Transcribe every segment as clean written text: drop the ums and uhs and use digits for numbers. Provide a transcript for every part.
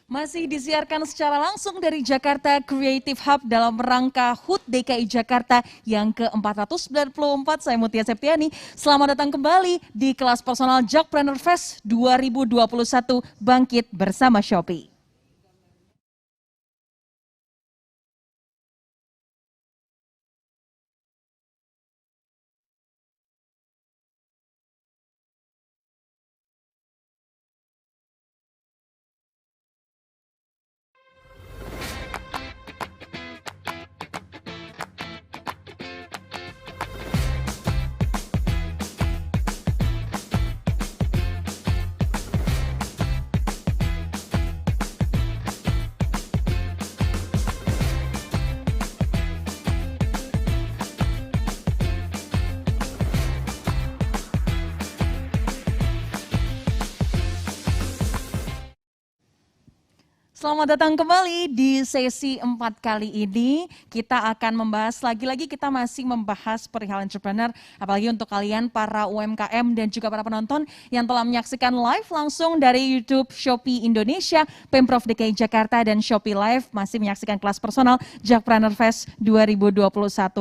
Masih disiarkan secara langsung dari Jakarta Creative Hub dalam rangka HUT DKI Jakarta yang ke-494. Saya Mutia Septiani. Selamat datang kembali di kelas personal Jakpreneur Fest 2021 Bangkit bersama Shopee. Selamat datang kembali di sesi 4 kali ini. Kita akan membahas lagi-lagi, kita masih membahas perihal entrepreneur, apalagi untuk kalian para UMKM dan juga para penonton yang telah menyaksikan live langsung dari YouTube Shopee Indonesia, Pemprov DKI Jakarta dan Shopee Live masih menyaksikan kelas personal Jakpreneur Fest 2021.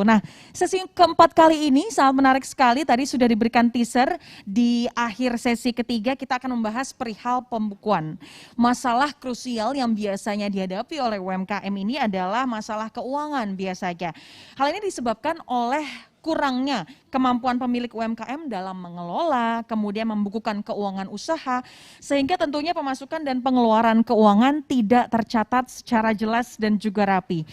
Nah, sesi keempat kali ini sangat menarik sekali. Tadi sudah diberikan teaser di akhir sesi ketiga kita akan membahas perihal pembukuan. Masalah krusial yang biasanya dihadapi oleh UMKM ini adalah masalah keuangan biasanya. Hal ini disebabkan oleh kurangnya kemampuan pemilik UMKM dalam mengelola, kemudian membukukan keuangan usaha, sehingga tentunya pemasukan dan pengeluaran keuangan tidak tercatat secara jelas dan juga rapi.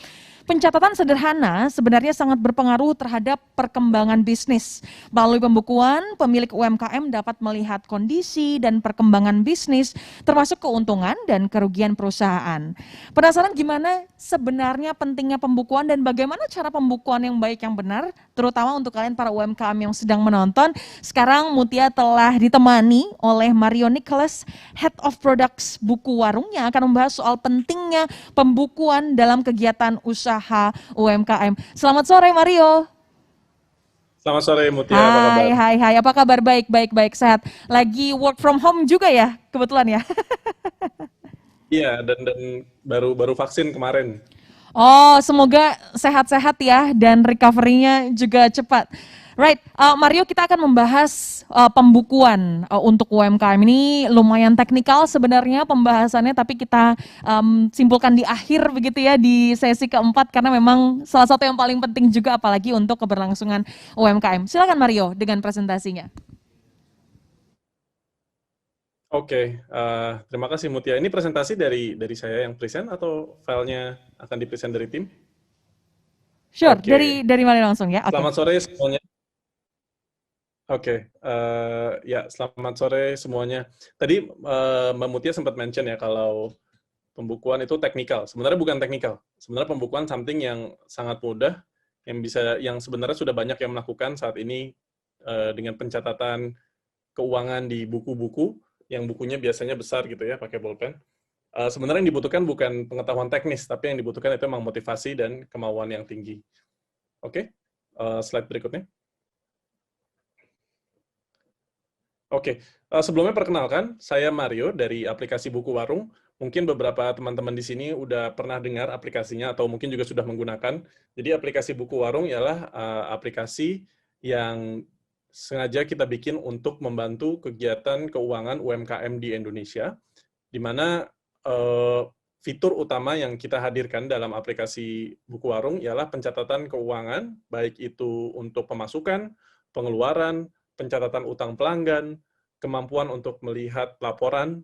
Pencatatan sederhana sebenarnya sangat berpengaruh terhadap perkembangan bisnis. Melalui pembukuan, pemilik UMKM dapat melihat kondisi dan perkembangan bisnis, termasuk keuntungan dan kerugian perusahaan. Penasaran gimana sebenarnya pentingnya pembukuan dan bagaimana cara pembukuan yang baik yang benar, terutama untuk kalian para UMKM yang sedang menonton. Sekarang Mutia telah ditemani oleh Mario Nicholas, Head of Products Buku Warung, yang akan membahas soal pentingnya pembukuan dalam kegiatan usaha UMKM. Selamat sore Mario. Selamat sore Mutia, apa Hai, kabar? hai, hai. Apa kabar? Baik, baik, baik, sehat. Lagi work from home juga ya, kebetulan ya. Iya, dan baru baru vaksin kemarin. Oh, semoga sehat-sehat ya dan recovery-nya juga cepat. Right, Mario, kita akan membahas pembukuan untuk UMKM. Ini lumayan teknikal sebenarnya pembahasannya, tapi kita simpulkan di akhir begitu ya di sesi keempat karena memang salah satu yang paling penting juga apalagi untuk keberlangsungan UMKM. Silakan Mario dengan presentasinya. Oke, terima kasih Mutia. Ini presentasi dari saya yang present atau filenya akan dipresent dari tim? Sure, Oke, dari mana langsung ya? Oke. selamat sore semuanya. Oke, ya selamat sore semuanya. Tadi Mbak Mutia sempat mention ya kalau pembukuan itu teknikal. Sebenarnya bukan teknikal. Sebenarnya pembukuan something yang sangat mudah, yang sebenarnya sudah banyak yang melakukan saat ini dengan pencatatan keuangan di buku-buku, yang bukunya biasanya besar gitu ya, pakai bolpen. Sebenarnya yang dibutuhkan bukan pengetahuan teknis, tapi yang dibutuhkan itu memang motivasi dan kemauan yang tinggi. Oke, slide berikutnya. Oke, sebelumnya perkenalkan, saya Mario dari aplikasi Buku Warung. Mungkin beberapa teman-teman di sini udah pernah dengar aplikasinya atau mungkin juga sudah menggunakan. Jadi aplikasi Buku Warung ialah aplikasi yang sengaja kita bikin untuk membantu kegiatan keuangan UMKM di Indonesia, di mana fitur utama yang kita hadirkan dalam aplikasi Buku Warung ialah pencatatan keuangan, baik itu untuk pemasukan, pengeluaran, pencatatan utang pelanggan, kemampuan untuk melihat laporan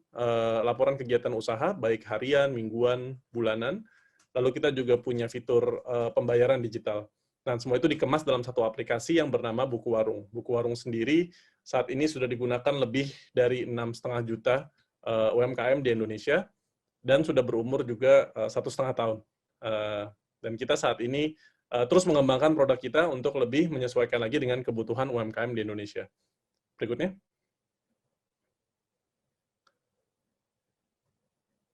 kegiatan usaha, baik harian, mingguan, bulanan. Lalu kita juga punya fitur pembayaran digital. Nah, semua itu dikemas dalam satu aplikasi yang bernama Buku Warung. Buku Warung sendiri saat ini sudah digunakan lebih dari 6,5 juta UMKM di Indonesia dan sudah berumur juga 1,5 tahun. Dan kita saat ini terus mengembangkan produk kita untuk lebih menyesuaikan lagi dengan kebutuhan UMKM di Indonesia. Berikutnya.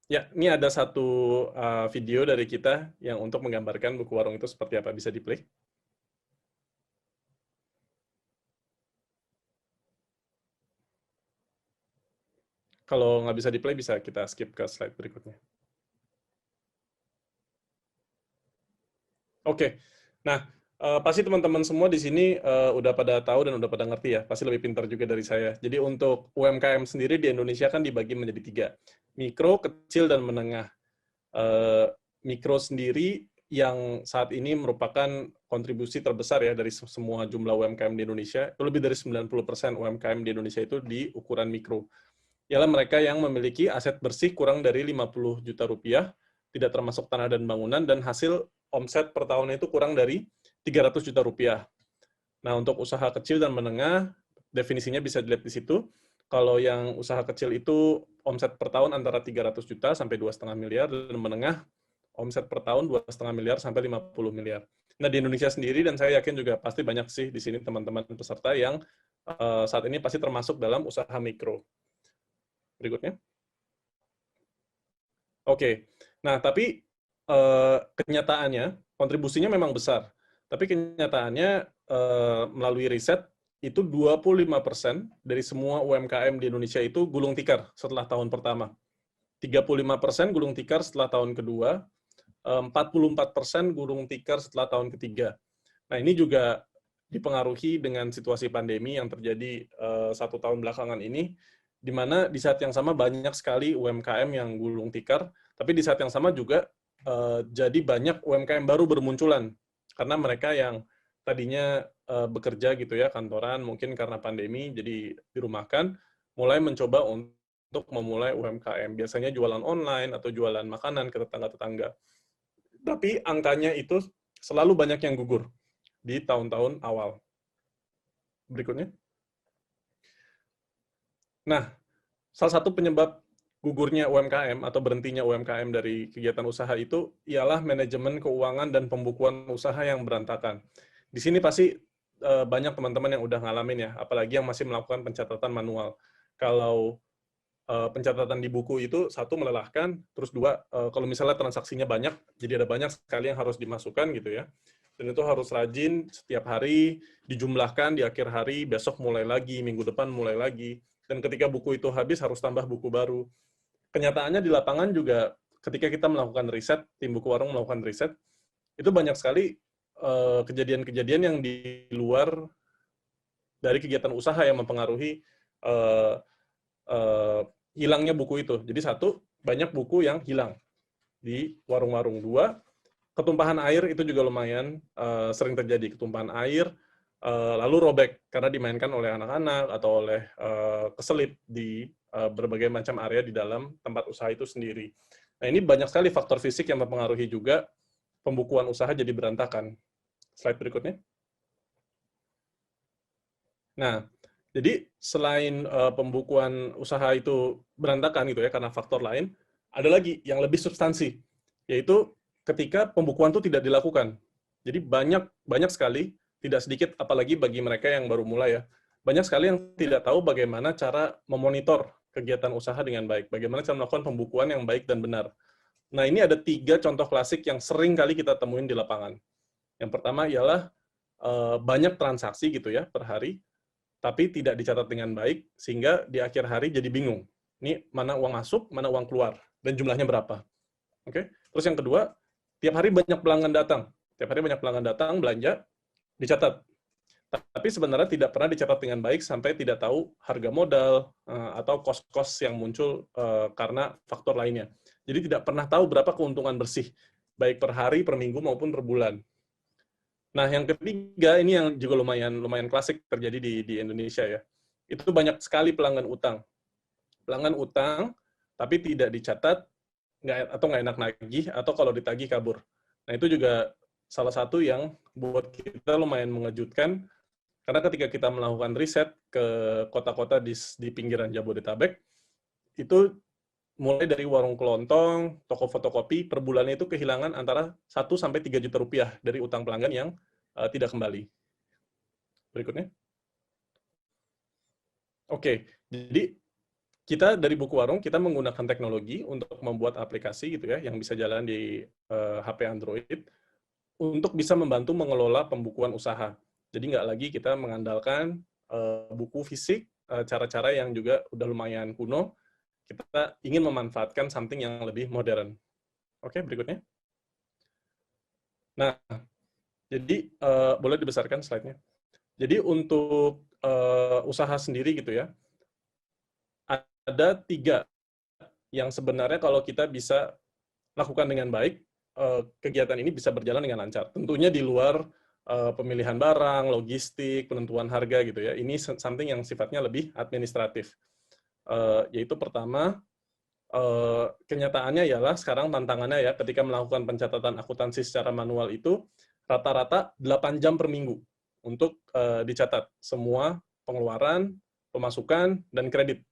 Ya, ini ada satu video dari kita yang untuk menggambarkan buku warung itu seperti apa. Bisa di-play? Kalau nggak bisa di-play, bisa kita skip ke slide berikutnya. Oke. Nah, pasti teman-teman semua di sini udah pada tahu dan udah pada ngerti ya, pasti lebih pintar juga dari saya. Jadi untuk UMKM sendiri di Indonesia kan dibagi menjadi 3, mikro, kecil, dan menengah. Mikro sendiri yang saat ini merupakan kontribusi terbesar ya dari semua jumlah UMKM di Indonesia, itu lebih dari 90% UMKM di Indonesia itu di ukuran mikro. Ialah mereka yang memiliki aset bersih kurang dari 50 juta rupiah, tidak termasuk tanah dan bangunan, dan hasil omset per tahunnya itu kurang dari 300 juta rupiah. Nah, untuk usaha kecil dan menengah, definisinya bisa dilihat di situ. Kalau yang usaha kecil itu omset per tahun antara 300 juta sampai 2,5 miliar, dan menengah omset per tahun 2,5 miliar sampai 50 miliar. Nah, di Indonesia sendiri, dan saya yakin juga pasti banyak sih di sini teman-teman peserta yang saat ini pasti termasuk dalam usaha mikro. Berikutnya. Oke. Nah, tapi kenyataannya kontribusinya memang besar. Tapi kenyataannya melalui riset itu 25% dari semua UMKM di Indonesia itu gulung tikar setelah tahun pertama. 35% gulung tikar setelah tahun kedua, 44% gulung tikar setelah tahun ketiga. Nah, ini juga dipengaruhi dengan situasi pandemi yang terjadi 1 tahun belakangan ini, di mana di saat yang sama banyak sekali UMKM yang gulung tikar, tapi di saat yang sama juga jadi banyak UMKM baru bermunculan, karena mereka yang tadinya bekerja gitu ya, kantoran, mungkin karena pandemi, jadi dirumahkan, mulai mencoba untuk memulai UMKM. Biasanya jualan online atau jualan makanan ke tetangga-tetangga. Tapi angkanya itu selalu banyak yang gugur di tahun-tahun awal. Berikutnya. Nah, salah satu penyebab gugurnya UMKM atau berhentinya UMKM dari kegiatan usaha itu ialah manajemen keuangan dan pembukuan usaha yang berantakan. Di sini pasti banyak teman-teman yang udah ngalamin ya, apalagi yang masih melakukan pencatatan manual. Kalau pencatatan di buku itu satu melelahkan, terus dua kalau misalnya transaksinya banyak, jadi ada banyak sekali yang harus dimasukkan gitu ya. Dan itu harus rajin setiap hari, dijumlahkan di akhir hari, besok mulai lagi, minggu depan mulai lagi. Dan ketika buku itu habis harus tambah buku baru. Kenyataannya di lapangan juga ketika kita melakukan riset, tim buku warung melakukan riset, itu banyak sekali kejadian-kejadian yang di luar dari kegiatan usaha yang mempengaruhi hilangnya buku itu. Jadi satu, banyak buku yang hilang di warung-warung. Dua, ketumpahan air itu juga lumayan sering terjadi. Ketumpahan air, lalu robek karena dimainkan oleh anak-anak atau oleh keselip di berbagai macam area di dalam tempat usaha itu sendiri. Nah, ini banyak sekali faktor fisik yang mempengaruhi juga pembukuan usaha jadi berantakan. Slide berikutnya. Nah, jadi selain pembukuan usaha itu berantakan gitu ya karena faktor lain, ada lagi yang lebih substansi, yaitu ketika pembukuan itu tidak dilakukan. Jadi banyak sekali, tidak sedikit apalagi bagi mereka yang baru mulai ya, banyak sekali yang tidak tahu bagaimana cara memonitor kegiatan usaha dengan baik, bagaimana cara melakukan pembukuan yang baik dan benar. Nah, ini ada 3 contoh klasik yang sering kali kita temuin di lapangan. Yang pertama ialah banyak transaksi gitu ya per hari, tapi tidak dicatat dengan baik, sehingga di akhir hari jadi bingung. Ini mana uang masuk, mana uang keluar, dan jumlahnya berapa. Oke? Terus yang kedua, tiap hari banyak pelanggan datang. Tiap hari banyak pelanggan datang, belanja, dicatat. Tapi sebenarnya tidak pernah dicatat dengan baik sampai tidak tahu harga modal atau kos-kos yang muncul karena faktor lainnya. Jadi tidak pernah tahu berapa keuntungan bersih, baik per hari, per minggu, maupun per bulan. Nah, yang ketiga ini yang juga lumayan klasik terjadi di Indonesia ya. Itu banyak sekali pelanggan utang. Pelanggan utang tapi tidak dicatat atau nggak enak nagih atau kalau ditagih kabur. Nah, itu juga salah satu yang buat kita lumayan mengejutkan karena ketika kita melakukan riset ke kota-kota di pinggiran Jabodetabek, itu mulai dari warung kelontong, toko fotokopi, per bulannya itu kehilangan antara 1 sampai 3 juta rupiah dari utang pelanggan yang tidak kembali. Berikutnya. Oke, jadi kita dari Buku Warung, kita menggunakan teknologi untuk membuat aplikasi gitu ya, yang bisa jalan di HP Android, untuk bisa membantu mengelola pembukuan usaha. Jadi nggak lagi kita mengandalkan buku fisik, cara-cara yang juga udah lumayan kuno, kita ingin memanfaatkan something yang lebih modern. Oke, berikutnya. Nah, Jadi, boleh dibesarkan slide-nya. Jadi untuk usaha sendiri gitu ya, ada 3 yang sebenarnya kalau kita bisa lakukan dengan baik, kegiatan ini bisa berjalan dengan lancar. Tentunya di luar pemilihan barang, logistik, penentuan harga gitu ya. Ini something yang sifatnya lebih administratif. Yaitu pertama, kenyataannya ialah sekarang tantangannya ya, ketika melakukan pencatatan akuntansi secara manual itu, rata-rata 8 jam per minggu untuk dicatat semua pengeluaran, pemasukan, dan kredit.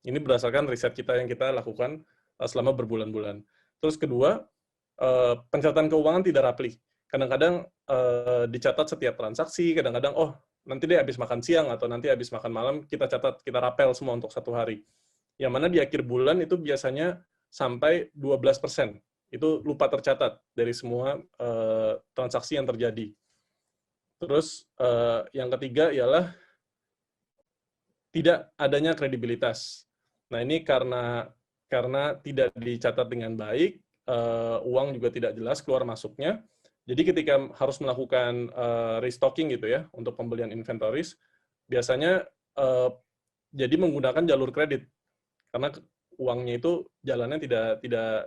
Ini berdasarkan riset kita yang kita lakukan selama berbulan-bulan. Terus kedua, pencatatan keuangan tidak rapli. Kadang-kadang dicatat setiap transaksi, kadang-kadang, oh nanti deh habis makan siang atau nanti habis makan malam, kita catat, kita rapel semua untuk 1 hari. Yang mana di akhir bulan itu biasanya sampai 12% itu lupa tercatat dari semua transaksi yang terjadi. Terus yang ketiga ialah tidak adanya kredibilitas. Nah ini karena tidak dicatat dengan baik, uang juga tidak jelas keluar masuknya. Jadi ketika harus melakukan restocking gitu ya untuk pembelian inventories, biasanya jadi menggunakan jalur kredit karena uangnya itu jalannya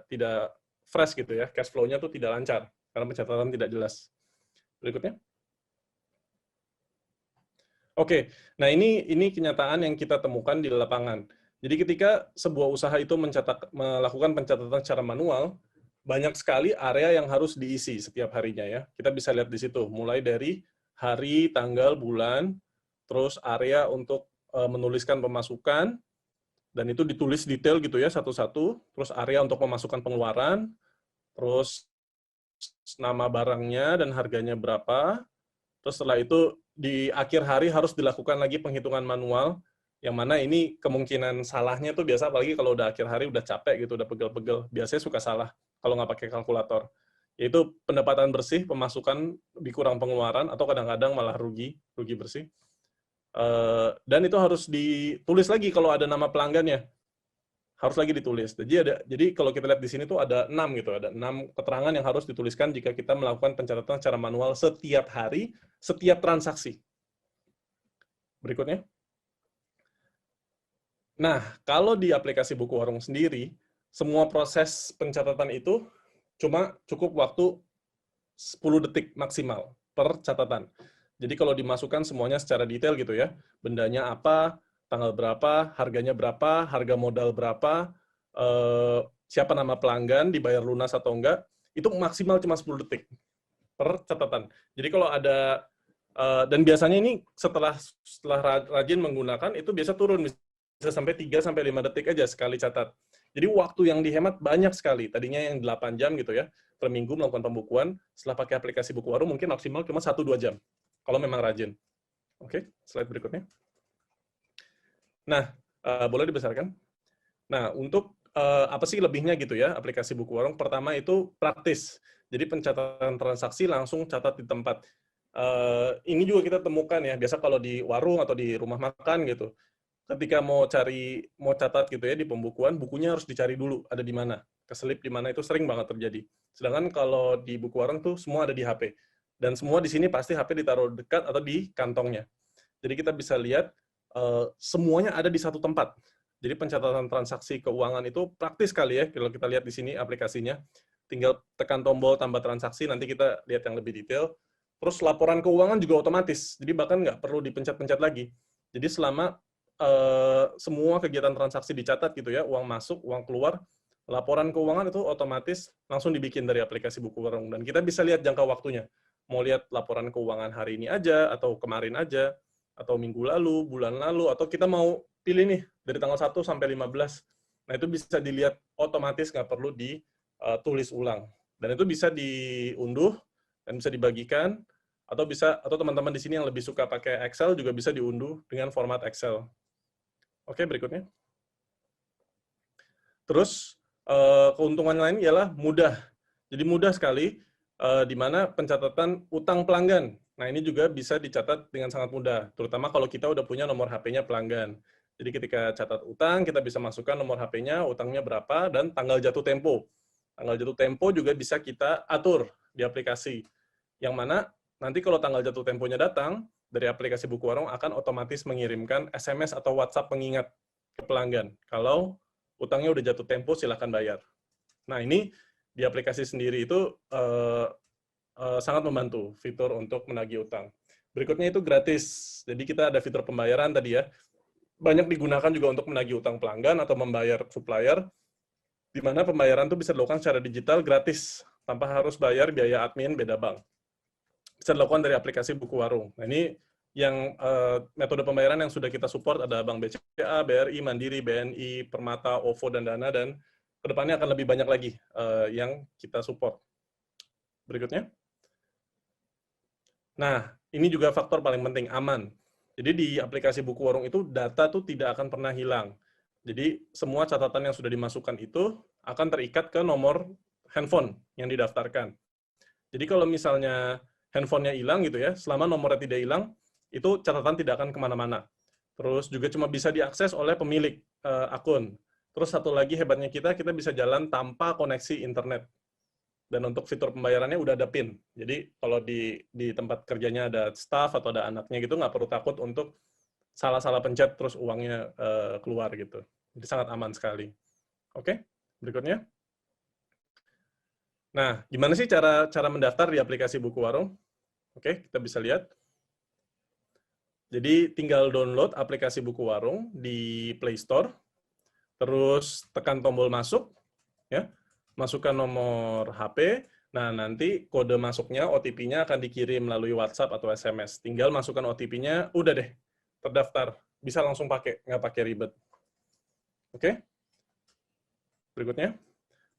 tidak fresh gitu ya, cash flow-nya tuh tidak lancar karena pencatatan tidak jelas. Berikutnya. Oke, nah ini kenyataan yang kita temukan di lapangan. Jadi ketika sebuah usaha itu melakukan pencatatan secara manual, banyak sekali area yang harus diisi setiap harinya ya. Kita bisa lihat di situ, mulai dari hari, tanggal, bulan, terus area untuk menuliskan pemasukan, dan itu ditulis detail gitu ya satu-satu, terus area untuk pemasukan pengeluaran, terus nama barangnya dan harganya berapa, terus setelah itu di akhir hari harus dilakukan lagi penghitungan manual, yang mana ini kemungkinan salahnya tuh biasa, apalagi kalau udah akhir hari udah capek gitu, udah pegel-pegel, biasanya suka salah kalau nggak pakai kalkulator. Yaitu pendapatan bersih, pemasukan dikurang pengeluaran, atau kadang-kadang malah rugi bersih. Dan itu harus ditulis lagi kalau ada nama pelanggannya. Harus lagi ditulis. Jadi kalau kita lihat di sini tuh ada 6 gitu, ada 6 keterangan yang harus dituliskan jika kita melakukan pencatatan secara manual setiap hari, setiap transaksi. Berikutnya. Nah, kalau di aplikasi Buku Warung sendiri, semua proses pencatatan itu cuma cukup waktu 10 detik maksimal per catatan. Jadi kalau dimasukkan semuanya secara detail gitu ya, bendanya apa, tanggal berapa, harganya berapa, harga modal berapa, siapa nama pelanggan, dibayar lunas atau enggak, itu maksimal cuma 10 detik per catatan. Jadi kalau ada, dan biasanya ini setelah rajin menggunakan, itu biasa turun, bisa sampai 3-5 detik aja sekali catat. Jadi waktu yang dihemat banyak sekali. Tadinya yang 8 jam gitu ya, per minggu melakukan pembukuan, setelah pakai aplikasi Buku Warung mungkin maksimal cuma 1-2 jam, kalau memang rajin. Oke, slide berikutnya. Nah, boleh dibesarkan? Nah, untuk apa sih lebihnya gitu ya, aplikasi Buku Warung? Pertama itu praktis. Jadi pencatatan transaksi langsung catat di tempat. Ini juga kita temukan ya, biasa kalau di warung atau di rumah makan gitu, ketika mau catat gitu ya di pembukuan, bukunya harus dicari dulu ada di mana, keselip di mana, itu sering banget terjadi. Sedangkan kalau di Buku Warung tuh semua ada di HP. Dan semua di sini pasti HP ditaruh dekat atau di kantongnya. Jadi kita bisa lihat semuanya ada di satu tempat. Jadi pencatatan transaksi keuangan itu praktis sekali ya, kalau kita lihat di sini aplikasinya. Tinggal tekan tombol tambah transaksi, nanti kita lihat yang lebih detail. Terus laporan keuangan juga otomatis, jadi bahkan nggak perlu dipencet-pencet lagi. Jadi selama semua kegiatan transaksi dicatat gitu ya, uang masuk, uang keluar, laporan keuangan itu otomatis langsung dibikin dari aplikasi Buku Warung. Dan kita bisa lihat jangka waktunya. Mau lihat laporan keuangan hari ini aja, atau kemarin aja, atau minggu lalu, bulan lalu, atau kita mau pilih nih dari tanggal 1 sampai 15. Nah, itu bisa dilihat otomatis, nggak perlu ditulis ulang. Dan itu bisa diunduh dan bisa dibagikan, atau teman-teman di sini yang lebih suka pakai Excel juga bisa diunduh dengan format Excel. Oke, berikutnya. Terus keuntungan lain ialah mudah. Jadi mudah sekali, di mana pencatatan utang pelanggan. Nah, ini juga bisa dicatat dengan sangat mudah, terutama kalau kita udah punya nomor HP-nya pelanggan. Jadi ketika catat utang, kita bisa masukkan nomor HP-nya, utangnya berapa, dan tanggal jatuh tempo. Tanggal jatuh tempo juga bisa kita atur di aplikasi. Yang mana nanti kalau tanggal jatuh temponya datang, dari aplikasi Buku Warung akan otomatis mengirimkan SMS atau WhatsApp pengingat ke pelanggan. Kalau utangnya udah jatuh tempo, silakan bayar. Nah, ini di aplikasi sendiri itu sangat membantu fitur untuk menagih utang. Berikutnya itu gratis. Jadi kita ada fitur pembayaran tadi ya. Banyak digunakan juga untuk menagih utang pelanggan atau membayar supplier, di mana pembayaran itu bisa dilakukan secara digital gratis, tanpa harus bayar biaya admin beda bank. Bisa dilakukan dari aplikasi Buku Warung. Nah, ini yang metode pembayaran yang sudah kita support ada Bank BCA, BRI, Mandiri, BNI, Permata, OVO, dan Dana, dan kedepannya akan lebih banyak lagi yang kita support. Berikutnya. Nah, ini juga faktor paling penting, aman. Jadi di aplikasi Buku Warung itu data tuh tidak akan pernah hilang. Jadi semua catatan yang sudah dimasukkan itu akan terikat ke nomor handphone yang didaftarkan. Jadi kalau misalnya handphonenya hilang gitu ya, selama nomornya tidak hilang, itu catatan tidak akan kemana-mana. Terus juga cuma bisa diakses oleh pemilik akun. Terus satu lagi hebatnya kita bisa jalan tanpa koneksi internet. Dan untuk fitur pembayarannya udah ada PIN. Jadi kalau di tempat kerjanya ada staff atau ada anaknya gitu, nggak perlu takut untuk salah-salah pencet terus uangnya keluar gitu. Jadi sangat aman sekali. Oke, berikutnya. Nah, gimana sih cara mendaftar di aplikasi Buku Warung? Oke, kita bisa lihat. Jadi tinggal download aplikasi Buku Warung di Play Store, terus tekan tombol masuk, ya, masukkan nomor HP, nah nanti kode masuknya, OTP-nya akan dikirim melalui WhatsApp atau SMS. Tinggal masukkan OTP-nya, udah deh, terdaftar. Bisa langsung pakai, nggak pakai ribet. Oke? Berikutnya.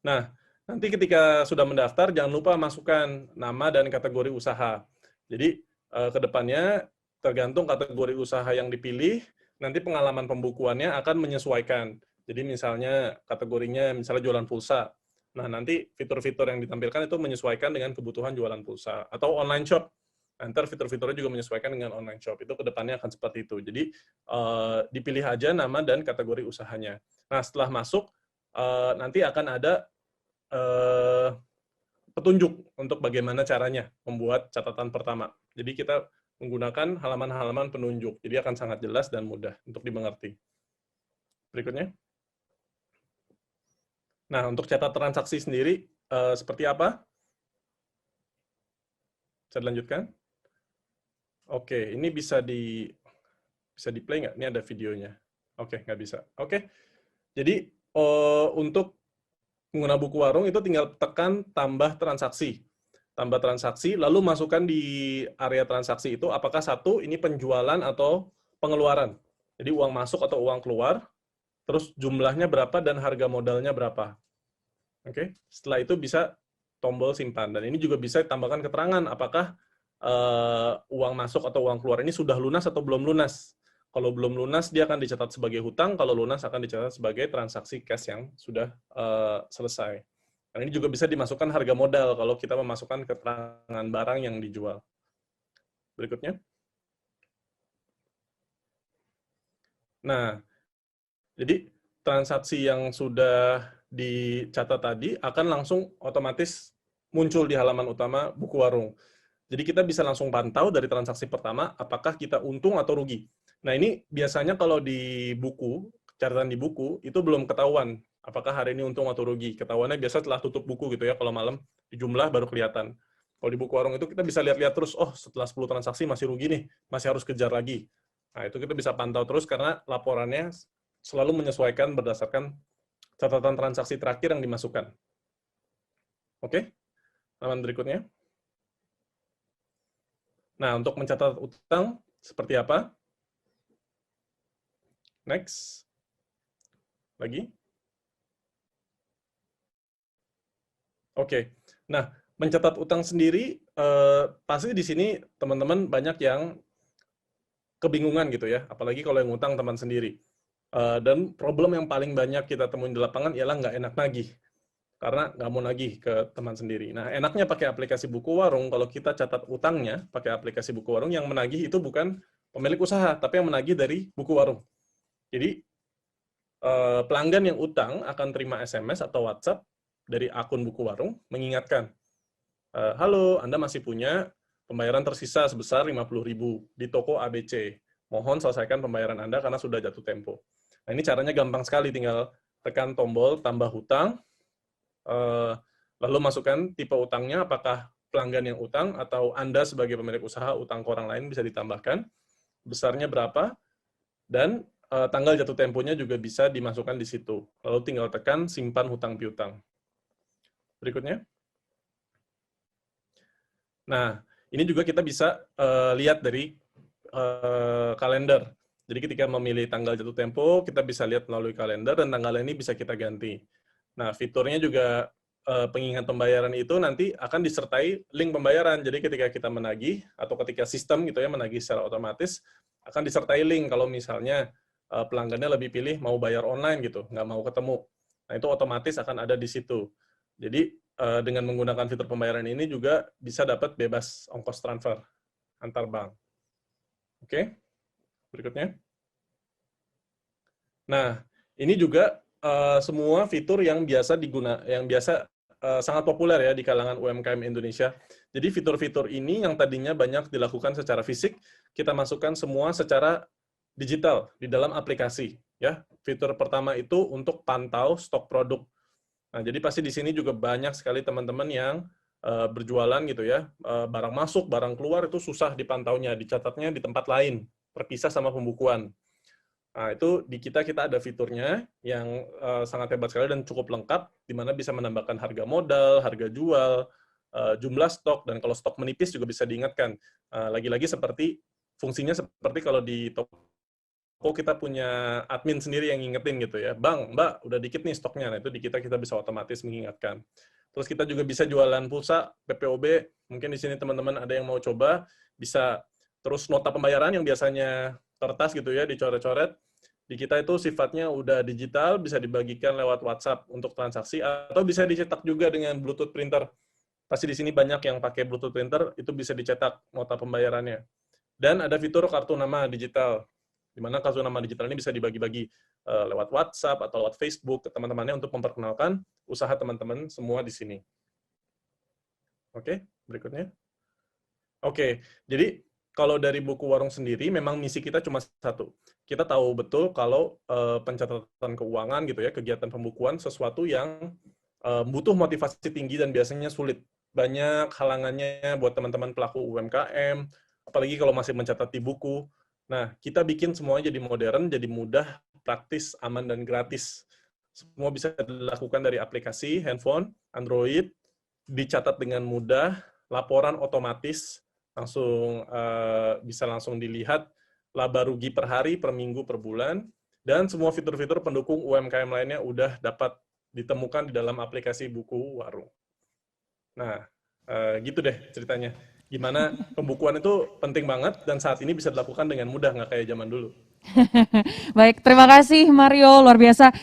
Nah, nanti ketika sudah mendaftar, jangan lupa masukkan nama dan kategori usaha. Jadi, ke depannya, tergantung kategori usaha yang dipilih, nanti pengalaman pembukuannya akan menyesuaikan. Jadi misalnya kategorinya misalnya jualan pulsa. Nah, nanti fitur-fitur yang ditampilkan itu menyesuaikan dengan kebutuhan jualan pulsa. Atau online shop. Nanti fitur-fiturnya juga menyesuaikan dengan online shop. Itu ke depannya akan seperti itu. Jadi, dipilih aja nama dan kategori usahanya. Nah, setelah masuk, nanti akan ada petunjuk untuk bagaimana caranya membuat catatan pertama. Jadi kita menggunakan halaman-halaman penunjuk. Jadi akan sangat jelas dan mudah untuk dimengerti. Berikutnya. Nah, untuk catat transaksi sendiri, seperti apa? Bisa dilanjutkan? Oke, ini bisa di play nggak? Ini ada videonya. Oke, nggak bisa. Oke, jadi untuk pengguna Buku Warung itu tinggal tekan tambah transaksi. Tambah transaksi, lalu masukkan di area transaksi itu apakah satu, ini penjualan atau pengeluaran. Jadi uang masuk atau uang keluar, terus jumlahnya berapa dan harga modalnya berapa. Oke, setelah itu bisa tombol simpan. Dan ini juga bisa ditambahkan keterangan apakah uang masuk atau uang keluar ini sudah lunas atau belum lunas. Kalau belum lunas, dia akan dicatat sebagai hutang. Kalau lunas, akan dicatat sebagai transaksi cash yang sudah selesai. Dan ini juga bisa dimasukkan harga modal kalau kita memasukkan keterangan barang yang dijual. Berikutnya. Nah, jadi transaksi yang sudah dicatat tadi akan langsung otomatis muncul di halaman utama Buku Warung. Jadi kita bisa langsung pantau dari transaksi pertama, apakah kita untung atau rugi. Nah, ini biasanya kalau di buku, catatan di buku, itu belum ketahuan apakah hari ini untung atau rugi. Ketahuannya biasa setelah tutup buku gitu ya, kalau malam, di jumlah baru kelihatan. Kalau di Buku Warung itu kita bisa lihat-lihat terus, oh setelah 10 transaksi masih rugi nih, masih harus kejar lagi. Nah, itu kita bisa pantau terus karena laporannya selalu menyesuaikan berdasarkan catatan transaksi terakhir yang dimasukkan. Oke, halaman berikutnya. Nah, untuk mencatat utang, seperti apa? Next. Lagi. Oke. Nah, mencatat utang sendiri, pasti di sini teman-teman banyak yang kebingungan gitu ya, apalagi kalau yang utang teman sendiri. Dan problem yang paling banyak kita temuin di lapangan ialah nggak enak nagih, karena nggak mau nagih ke teman sendiri. Nah, enaknya pakai aplikasi Buku Warung, kalau kita catat utangnya pakai aplikasi Buku Warung, yang menagih itu bukan pemilik usaha, tapi yang menagih dari Buku Warung. Jadi, pelanggan yang utang akan terima SMS atau WhatsApp dari akun Buku Warung mengingatkan, halo, Anda masih punya pembayaran tersisa sebesar 50.000 di toko ABC. Mohon selesaikan pembayaran Anda karena sudah jatuh tempo. Nah, ini caranya gampang sekali, tinggal tekan tombol tambah hutang, lalu masukkan tipe utangnya, apakah pelanggan yang utang atau Anda sebagai pemilik usaha utang ke orang lain bisa ditambahkan, besarnya berapa, dan tanggal jatuh temponya juga bisa dimasukkan di situ. Lalu tinggal tekan simpan hutang piutang. Berikutnya. Nah, ini juga kita bisa lihat dari kalender. Jadi ketika memilih tanggal jatuh tempo, kita bisa lihat melalui kalender dan tanggal ini bisa kita ganti. Nah, fiturnya juga pengingat pembayaran itu nanti akan disertai link pembayaran. Jadi ketika kita menagih atau ketika sistem gitu ya menagih secara otomatis akan disertai link kalau misalnya pelanggannya lebih pilih mau bayar online gitu, nggak mau ketemu. Nah, itu otomatis akan ada di situ. Jadi dengan menggunakan fitur pembayaran ini juga bisa dapat bebas ongkos transfer antar bank. Oke, berikutnya. Nah, ini juga semua fitur yang biasa sangat populer ya di kalangan UMKM Indonesia. Jadi fitur-fitur ini yang tadinya banyak dilakukan secara fisik, kita masukkan semua secara digital di dalam aplikasi. Ya, fitur pertama itu untuk pantau stok produk. Nah, jadi pasti di sini juga banyak sekali teman-teman yang berjualan gitu ya, barang masuk, barang keluar itu susah dipantaunya, dicatatnya di tempat lain, terpisah sama pembukuan. Nah, itu di kita ada fiturnya yang sangat hebat sekali dan cukup lengkap, di mana bisa menambahkan harga modal, harga jual, jumlah stok, dan kalau stok menipis juga bisa diingatkan. Lagi-lagi fungsinya seperti kalau di toko kita punya admin sendiri yang ngingetin gitu ya, Bang, Mbak, udah dikit nih stoknya. Nah, itu di kita bisa otomatis mengingatkan. Terus kita juga bisa jualan pulsa, PPOB, mungkin di sini teman-teman ada yang mau coba, bisa terus nota pembayaran yang biasanya kertas gitu ya, dicoret-coret, di kita itu sifatnya udah digital, bisa dibagikan lewat WhatsApp untuk transaksi, atau bisa dicetak juga dengan Bluetooth printer. Pasti di sini banyak yang pakai Bluetooth printer, itu bisa dicetak nota pembayarannya. Dan ada fitur kartu nama digital, di mana kartu nama digital ini bisa dibagi-bagi lewat WhatsApp atau lewat Facebook ke teman-temannya untuk memperkenalkan usaha teman-teman semua di sini. Oke, berikutnya. Oke, jadi kalau dari buku warung sendiri, memang misi kita cuma satu. Kita tahu betul kalau pencatatan keuangan gitu ya, kegiatan pembukuan sesuatu yang butuh motivasi tinggi dan biasanya sulit. Banyak halangannya buat teman-teman pelaku UMKM, apalagi kalau masih mencatat di buku. Nah, kita bikin semuanya jadi modern, jadi mudah, praktis, aman, dan gratis. Semua bisa dilakukan dari aplikasi, handphone, Android, dicatat dengan mudah, laporan otomatis, bisa langsung dilihat, laba rugi per hari, per minggu, per bulan, dan semua fitur-fitur pendukung UMKM lainnya udah dapat ditemukan di dalam aplikasi buku warung. Nah, gitu deh ceritanya. Gimana pembukuan itu penting banget dan saat ini bisa dilakukan dengan mudah, nggak kayak zaman dulu. Baik, terima kasih Mario, luar biasa.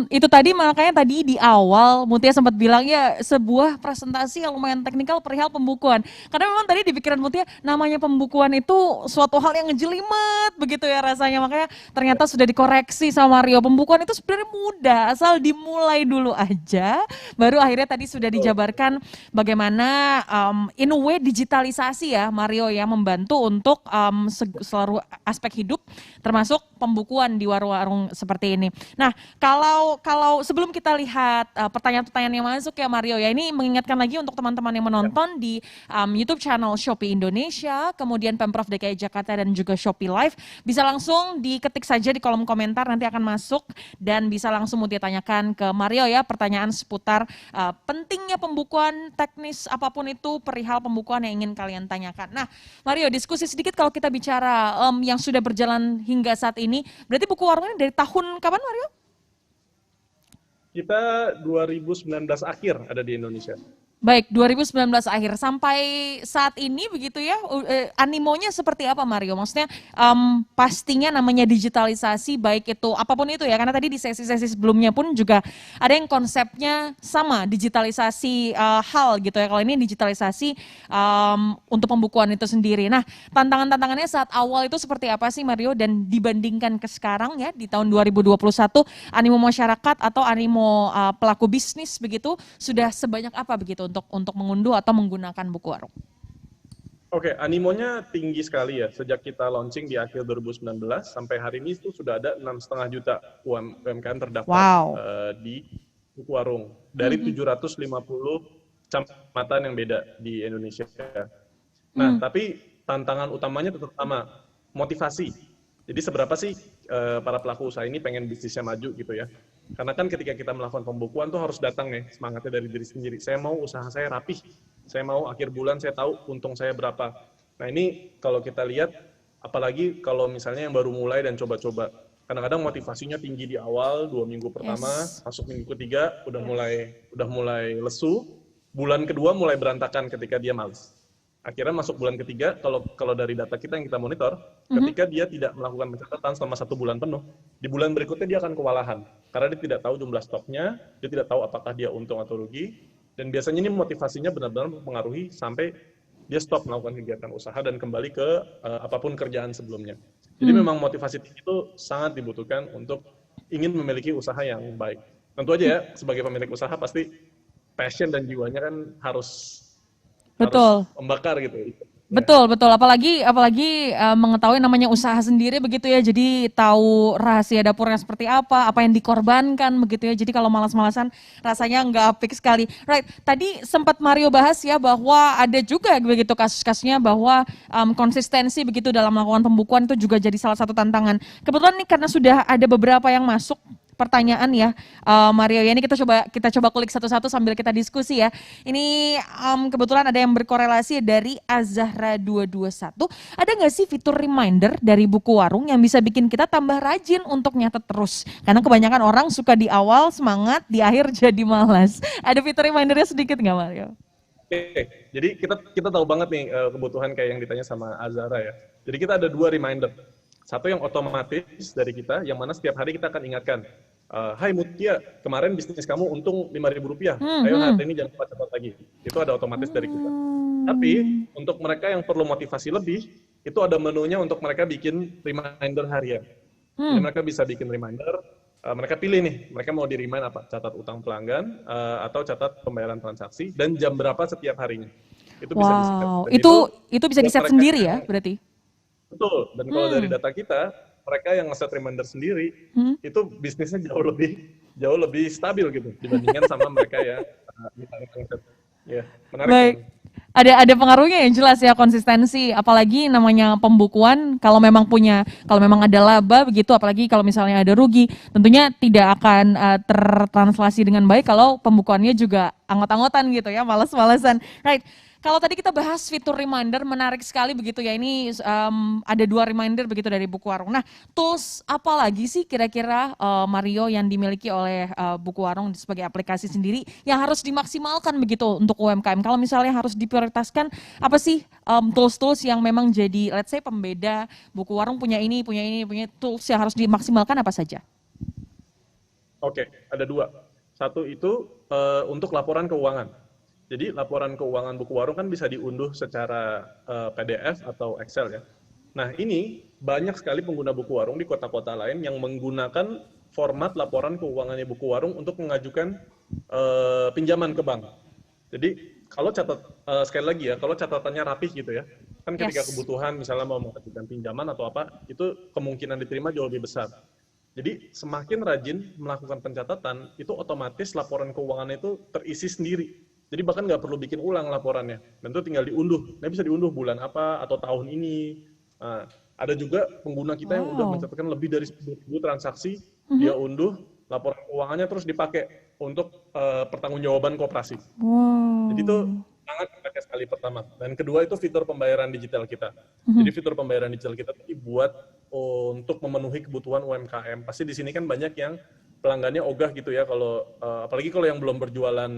Itu tadi makanya tadi di awal Mutia sempat bilang ya sebuah presentasi yang lumayan teknikal perihal pembukuan. Karena memang tadi di pikiran Mutia namanya pembukuan itu suatu hal yang ngejelimet begitu ya rasanya. Makanya ternyata sudah dikoreksi sama Mario. Pembukuan itu sebenarnya mudah, asal dimulai dulu aja. Baru akhirnya tadi sudah dijabarkan bagaimana in a way digitalisasi ya Mario ya membantu untuk seluruh aspek hidup termasuk pembukuan di warung-warung seperti ini. Nah, kalau sebelum kita lihat pertanyaan-pertanyaan yang masuk ya Mario ya, ini mengingatkan lagi untuk teman-teman yang menonton di YouTube channel Shopee Indonesia, kemudian Pemprov DKI Jakarta dan juga Shopee Live, bisa langsung diketik saja di kolom komentar, nanti akan masuk dan bisa langsung mau ditanyakan ke Mario ya, pertanyaan seputar pentingnya pembukuan, teknis apapun itu perihal pembukuan yang ingin kalian tanyakan. Nah, Mario, diskusi sedikit kalau kita bicara yang sudah berjalan hingga saat ini. Berarti buku warung ini dari tahun kapan, Mario? Kita 2019 akhir ada di Indonesia. Baik, 2019 akhir sampai saat ini begitu ya, animonya seperti apa Mario? Maksudnya pastinya namanya digitalisasi baik itu apapun itu ya, karena tadi di sesi-sesi sebelumnya pun juga ada yang konsepnya sama, digitalisasi hal gitu ya. Kalau ini digitalisasi untuk pembukuan itu sendiri. Nah, tantangan-tantangannya saat awal itu seperti apa sih Mario? Dan dibandingkan ke sekarang ya di tahun 2021, animo masyarakat atau animo pelaku bisnis begitu sudah sebanyak apa begitu untuk mengunduh atau menggunakan buku warung? Oke, animonya tinggi sekali ya. Sejak kita launching di akhir 2019 sampai hari ini itu sudah ada 6,5 juta UMKM terdaftar Wow. di Buku Warung dari Hmm, 750 kecamatan yang beda di Indonesia. Nah, hmm. tapi tantangan utamanya tetap sama, motivasi. Jadi seberapa sih para pelaku usaha ini pengen bisnisnya maju gitu ya. Karena kan ketika kita melakukan pembukuan tuh harus datang nih semangatnya dari diri sendiri. Saya mau usaha saya rapih, saya mau akhir bulan saya tahu untung saya berapa. Nah ini kalau kita lihat, apalagi kalau misalnya yang baru mulai dan coba-coba. Kadang-kadang motivasinya tinggi di awal, 2 minggu pertama, Yes. masuk minggu ketiga, udah mulai lesu, bulan kedua mulai berantakan ketika dia males. Akhirnya masuk bulan ketiga, kalau dari data kita yang kita monitor, Mhm. ketika dia tidak melakukan pencatatan selama 1 bulan penuh, di bulan berikutnya dia akan kewalahan. Karena dia tidak tahu jumlah stoknya, dia tidak tahu apakah dia untung atau rugi, dan biasanya ini motivasinya benar-benar mempengaruhi sampai dia stop melakukan kegiatan usaha dan kembali ke apapun kerjaan sebelumnya. Jadi Hmm. memang motivasi tinggi itu sangat dibutuhkan untuk ingin memiliki usaha yang baik. Tentu aja ya, sebagai pemilik usaha pasti passion dan jiwanya kan harus harus Betul. membakar gitu. Ya. Betul, betul. Apalagi apalagi mengetahui namanya usaha sendiri begitu ya. Jadi tahu rahasia dapurnya seperti apa yang dikorbankan begitu ya. Jadi kalau malas-malasan rasanya nggak apik sekali. Right. Tadi sempat Mario bahas ya bahwa ada juga begitu kasus-kasusnya bahwa konsistensi begitu dalam melakukan pembukuan itu juga jadi salah satu tantangan. Kebetulan nih karena sudah ada beberapa yang masuk pertanyaan ya Mario ya, ini kita coba kulik satu-satu sambil kita diskusi ya. Ini kebetulan ada yang berkorelasi dari Azahra 221. Ada nggak sih fitur reminder dari Buku Warung yang bisa bikin kita tambah rajin untuk nyatet terus? Karena kebanyakan orang suka di awal semangat, di akhir jadi malas. Ada fitur remindernya sedikit nggak Mario? Oke, jadi kita tahu banget nih kebutuhan kayak yang ditanya sama Azara ya. Jadi kita ada 2 reminder. Satu yang otomatis dari kita, yang mana setiap hari kita akan ingatkan, Hai Mutia, kemarin bisnis kamu untung Rp5.000. Hmm, Ayo hari hmm. ini jangan lupa catat lagi. Itu ada otomatis dari kita. Tapi Hmm. untuk mereka yang perlu motivasi lebih, itu ada menunya untuk mereka bikin reminder harian. Jadi Hmm. mereka bisa bikin reminder, mereka pilih nih, mereka mau di-remind apa? Catat utang pelanggan, atau catat pembayaran transaksi, dan jam berapa setiap harinya. Itu bisa di-set. Wow, Dan itu itu bisa buat di-set mereka sendiri ya yang, berarti? betul, dan kalau dari Hmm. data kita, mereka yang nge-set reminder sendiri, Hmm. itu bisnisnya jauh lebih stabil gitu, dibandingkan sama mereka yang misalnya nge-set. Ya, menarik Baik. memang. Ada pengaruhnya yang jelas ya konsistensi, apalagi namanya pembukuan kalau memang ada laba begitu, apalagi kalau misalnya ada rugi, tentunya tidak akan tertranslasi dengan baik kalau pembukuannya juga anggot-anggotan gitu ya, males-malesan. Right. Kalau tadi kita bahas fitur reminder menarik sekali begitu ya. Ini ada 2 reminder begitu dari Buku Warung. Nah, tools apa lagi sih kira-kira Mario yang dimiliki oleh Buku Warung sebagai aplikasi sendiri yang harus dimaksimalkan begitu untuk UMKM? Kalau misalnya harus diprioritaskan, apa sih tools-tools yang memang jadi let's say pembeda Buku Warung punya tools yang harus dimaksimalkan apa saja? Oke, ada 2. Satu itu untuk laporan keuangan. Jadi laporan keuangan Buku Warung kan bisa diunduh secara PDF atau Excel ya. Nah ini banyak sekali pengguna Buku Warung di kota-kota lain yang menggunakan format laporan keuangannya Buku Warung untuk mengajukan pinjaman ke bank. Jadi kalau sekali lagi ya, kalau catatannya rapih gitu ya, kan ketika Yes. kebutuhan misalnya mau mengajukan pinjaman atau apa, itu kemungkinan diterima jauh lebih besar. Jadi semakin rajin melakukan pencatatan, itu otomatis laporan keuangan itu terisi sendiri. Jadi bahkan nggak perlu bikin ulang laporannya. Dan itu tinggal diunduh. Nah bisa diunduh bulan apa atau tahun ini. Nah, ada juga pengguna kita yang udah Wow. mencatatkan lebih dari 10.000 transaksi, Mhm. dia unduh laporan keuangannya terus dipakai untuk pertanggungjawaban koperasi. Jadi itu Wow. sangat dipakai sekali pertama. Dan kedua itu fitur pembayaran digital kita. Jadi Mhm. fitur pembayaran digital kita itu dibuat untuk memenuhi kebutuhan UMKM. Pasti di sini kan banyak yang pelanggannya ogah gitu ya kalau apalagi kalau yang belum berjualan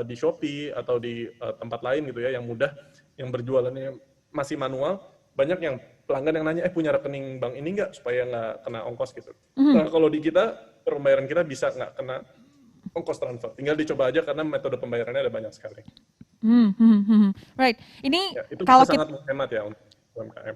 di Shopee atau di tempat lain gitu ya yang mudah, yang berjualannya masih manual, banyak yang pelanggan yang nanya punya rekening bank ini nggak supaya nggak kena ongkos gitu. Mhm. Nah kalau di kita pembayaran kita bisa nggak kena ongkos transfer, tinggal dicoba aja karena metode pembayarannya ada banyak sekali. Hmm, hmm, hmm. Right. Ini Ya, itu bisa kalau kita sangat menghemat ya untuk UMKM.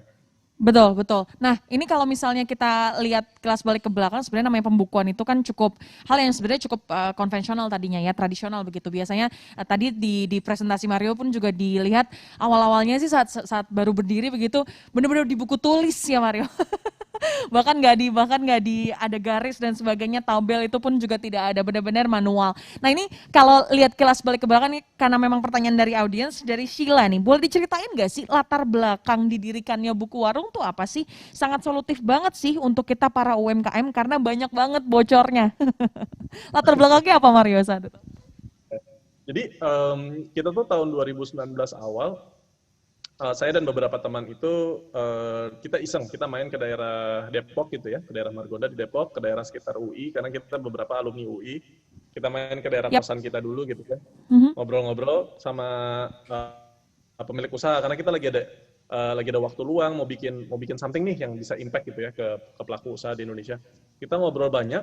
Betul, betul. Nah, ini kalau misalnya kita lihat kelas balik ke belakang, sebenarnya namanya pembukuan itu kan cukup hal yang sebenarnya cukup konvensional tadinya ya, tradisional begitu. Biasanya tadi di presentasi Mario pun juga dilihat awal-awalnya sih saat baru berdiri begitu, benar-benar di buku tulis ya Mario. Bahkan nggak di ada garis dan sebagainya, tabel itu pun juga tidak ada, benar-benar manual. Nah ini kalau lihat kelas balik ke belakang nih, karena memang pertanyaan dari audiens, dari Sheila nih, boleh diceritain nggak sih latar belakang didirikannya buku warung tuh apa sih? Sangat solutif banget sih untuk kita para UMKM karena banyak banget bocornya. Latar belakangnya apa Mario saat itu? Jadi kita tuh tahun 2019 awal, saya dan beberapa teman itu kita iseng, kita main ke daerah Depok gitu ya, ke daerah Margonda di Depok, ke daerah sekitar UI, karena kita beberapa alumni UI, kita main ke daerah Yap. kosan kita dulu gitu kan, Mhm. ngobrol-ngobrol sama pemilik usaha, karena kita lagi ada waktu luang, mau bikin something nih yang bisa impact gitu ya ke pelaku usaha di Indonesia. Kita ngobrol banyak.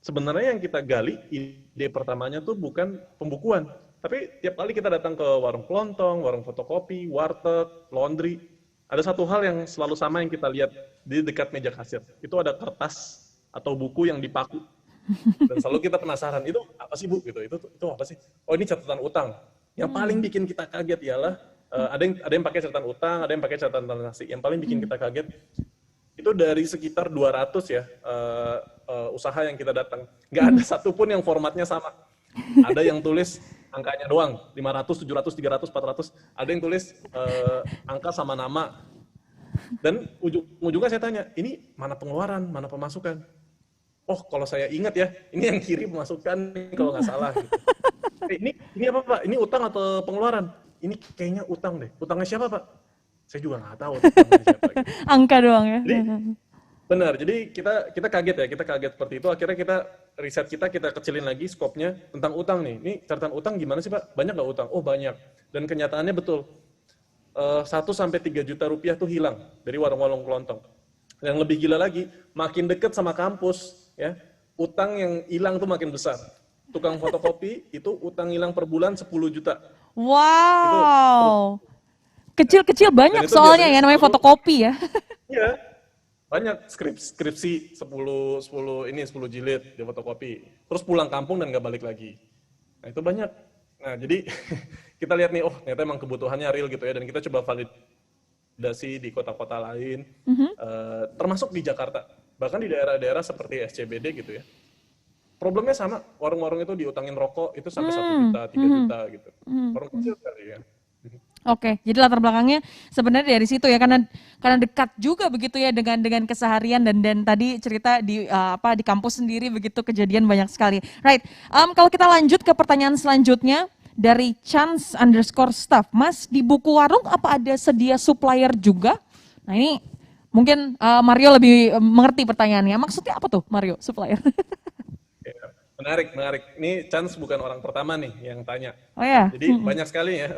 Sebenarnya yang kita gali, ide pertamanya tuh bukan pembukuan, tapi tiap kali kita datang ke warung kelontong, warung fotokopi, warteg, laundry, ada satu hal yang selalu sama yang kita lihat di dekat meja kasir. Itu ada kertas atau buku yang dipaku. Dan selalu kita penasaran, itu apa sih Bu? Gitu. Itu apa sih? Oh ini catatan utang. Yang paling bikin kita kaget ialah ada yang pakai catatan utang, ada yang pakai catatan transaksi. Yang paling bikin kita kaget itu dari sekitar 200 ya usaha yang kita datang, nggak ada satupun yang formatnya sama. Ada yang tulis angkanya doang, 500, 700, 300, 400. Ada yang tulis angka sama nama. Dan ujung-ujungnya saya tanya, ini mana pengeluaran, mana pemasukan? Oh, kalau saya ingat ya, ini yang kiri pemasukan kalau nggak salah. Gitu. Ini apa Pak? Ini utang atau pengeluaran? Ini kayaknya utang deh. Utangnya siapa Pak? Saya juga nggak tahu utangnya siapa. Gitu. Angka doang ya. Jadi benar, jadi kita kaget ya, kita kaget seperti itu. Akhirnya riset kita kecilin lagi skopnya tentang utang nih. Ini catatan utang gimana sih Pak? Banyak nggak utang? Oh banyak. Dan kenyataannya betul, 1 sampai 3 juta rupiah tuh hilang dari warung-warung kelontong. Yang lebih gila lagi, makin deket sama kampus, ya utang yang hilang tuh makin besar. Tukang fotokopi itu utang hilang per bulan 10 juta. Itu Wow. Kecil-kecil dan banyak itu soalnya biasanya ya namanya 10, fotokopi ya. iya. Banyak skripsi 10 jilid di fotokopi. Terus pulang kampung dan nggak balik lagi. Nah itu banyak. Nah jadi kita lihat nih, oh ternyata emang kebutuhannya real gitu ya. Dan kita coba validasi di kota-kota lain, termasuk di Jakarta. Bahkan di daerah-daerah seperti SCBD gitu ya. Problemnya sama, warung-warung itu diutangin rokok itu sampai 1 juta, 3 juta gitu. Warung kecil kali ya. Oke, jadi latar belakangnya sebenarnya dari situ ya karena dekat juga begitu ya dengan keseharian dan tadi cerita di kampus sendiri begitu kejadian banyak sekali. Right. Kalau kita lanjut ke pertanyaan selanjutnya dari chance_staff, Mas di buku warung apa ada sedia supplier juga? Nah ini mungkin Mario lebih mengerti pertanyaannya. Maksudnya apa tuh Mario supplier? Ya, menarik. Ini Chance bukan orang pertama nih yang tanya. Oh ya. Jadi banyak sekali ya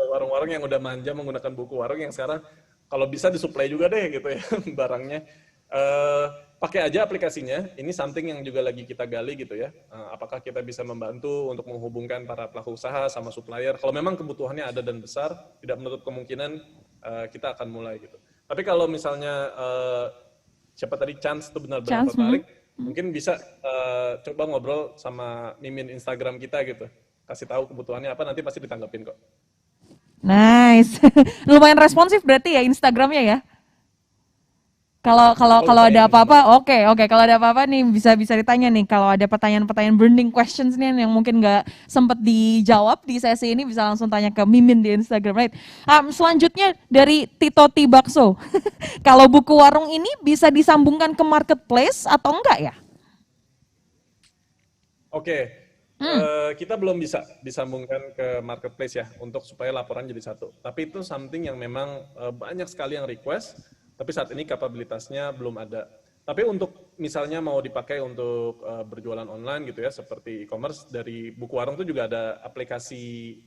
warung-warung yang udah manja menggunakan buku warung yang sekarang kalau bisa disuplai juga deh gitu ya barangnya. Pakai aja aplikasinya. Ini something yang juga lagi kita gali gitu ya. Apakah kita bisa membantu untuk menghubungkan para pelaku usaha sama supplier? Kalau memang kebutuhannya ada dan besar, tidak menutup kemungkinan kita akan mulai gitu. Tapi kalau misalnya siapa tadi Chance itu benar-benar Chance. tertarik, mungkin bisa coba ngobrol sama mimin Instagram kita gitu. Kasih tahu kebutuhannya apa, nanti pasti ditanggapin kok. Nice. Lumayan responsif berarti ya Instagramnya ya. Kalau Oh ada lumayan, lumayan. apa-apa, oke. Kalau ada apa-apa nih bisa ditanya nih. Kalau ada pertanyaan-pertanyaan burning questions nih yang mungkin nggak sempat dijawab di sesi ini bisa langsung tanya ke Mimin di Instagram, right? Selanjutnya dari Tito T Bakso. Kalau buku warung ini bisa disambungkan ke marketplace atau enggak ya? Oke, kita belum bisa disambungkan ke marketplace ya untuk supaya laporan jadi satu. Tapi itu something yang memang banyak sekali yang request, tapi saat ini kapabilitasnya belum ada. Tapi untuk misalnya mau dipakai untuk berjualan online gitu ya, seperti e-commerce, dari buku warung itu juga ada aplikasi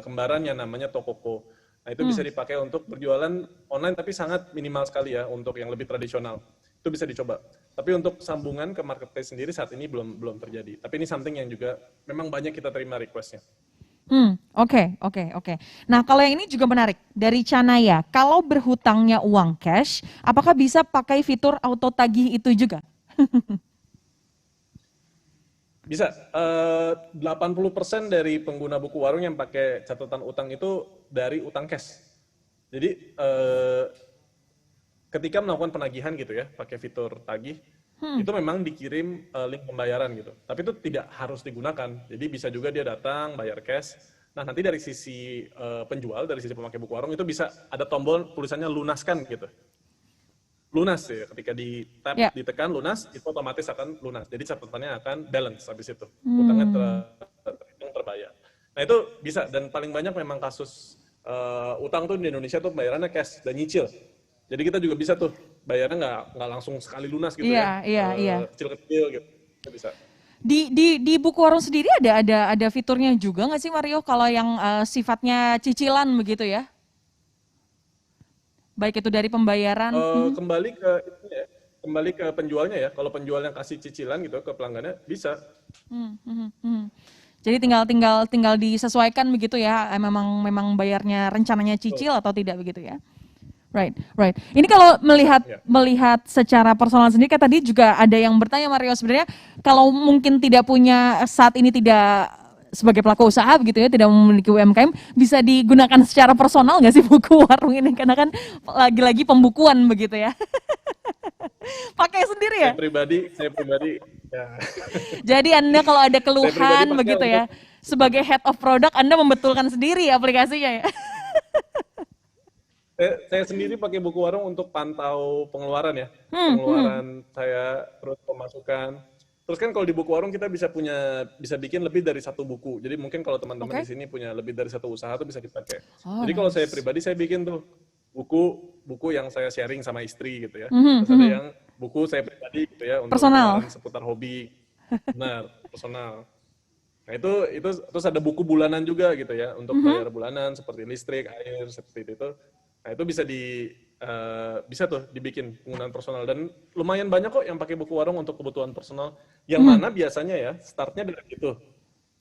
kembaran yang namanya Tokoko. Nah itu bisa dipakai untuk berjualan online tapi sangat minimal sekali ya untuk yang lebih tradisional. Itu bisa dicoba. Tapi untuk sambungan ke marketplace sendiri saat ini belum terjadi. Tapi ini something yang juga memang banyak kita terima requestnya. Oke. Nah, kalau yang ini juga menarik dari Canaya. Kalau berhutangnya uang cash, apakah bisa pakai fitur auto tagih itu juga? Bisa, 80% dari pengguna buku warung yang pakai catatan utang itu dari utang cash. Jadi, ketika melakukan penagihan gitu ya, pakai fitur tagih, itu memang dikirim link pembayaran gitu. Tapi itu tidak harus digunakan. Jadi bisa juga dia datang bayar cash. Nah, nanti dari sisi penjual, dari sisi pemakai buku warung itu bisa ada tombol tulisannya lunaskan gitu. Lunas ya, ketika di Ya. tap, ditekan lunas, itu otomatis akan lunas. Jadi catatannya akan balance habis itu. Utangnya Hmm. terhitung terbayar. Nah itu bisa, dan paling banyak memang kasus utang tuh di Indonesia tuh bayarannya cash dan nyicil. Jadi kita juga bisa tuh bayarnya nggak langsung sekali lunas gitu ya, Iya. kecil-kecil gitu. Kita bisa. Di buku warung sendiri ada fiturnya juga nggak sih Mario kalau yang sifatnya cicilan begitu ya? Baik itu dari pembayaran. Kembali ke itu ya, kembali ke penjualnya ya. Kalau penjualnya kasih cicilan gitu ke pelanggannya bisa. Hmm, hmm, hmm. Jadi tinggal tinggal tinggal disesuaikan begitu ya. Memang bayarnya rencananya Tuh, cicil atau tidak begitu ya. Right. Ini kalau melihat ya. melihat secara personal sendiri kan tadi juga ada yang bertanya Mario sebenarnya kalau mungkin tidak punya saat ini tidak sebagai pelaku usaha begitu ya tidak memiliki UMKM bisa digunakan secara personal nggak sih buku warung ini karena kan lagi-lagi pembukuan begitu ya pakai sendiri ya Saya pribadi, ya. jadi Anda kalau ada Saya pribadi keluhan pakai begitu untuk ya sebagai head of product Anda membetulkan sendiri aplikasinya ya. saya sendiri pakai buku warung untuk pantau pengeluaran ya. Hmm, hmm. Pengeluaran saya, terus pemasukan. Terus kan kalau di buku warung kita bisa bikin lebih dari satu buku. Jadi mungkin kalau teman-teman di Oke. sini punya lebih dari satu usaha tuh bisa dipakai. Oh Jadi kalau saya nice. pribadi saya bikin tuh buku buku yang saya sharing sama istri gitu ya. Mhm, Terus ada mhm. yang buku saya pribadi gitu ya untuk Personal. pengeluaran seputar hobi. Benar, personal. Nah, itu terus ada buku bulanan juga gitu ya untuk Mhm. bayar bulanan seperti listrik, air, seperti itu. Nah, itu bisa tuh dibikin penggunaan personal dan lumayan banyak kok yang pakai buku warung untuk kebutuhan personal. Yang Mhm. mana biasanya ya startnya dari itu.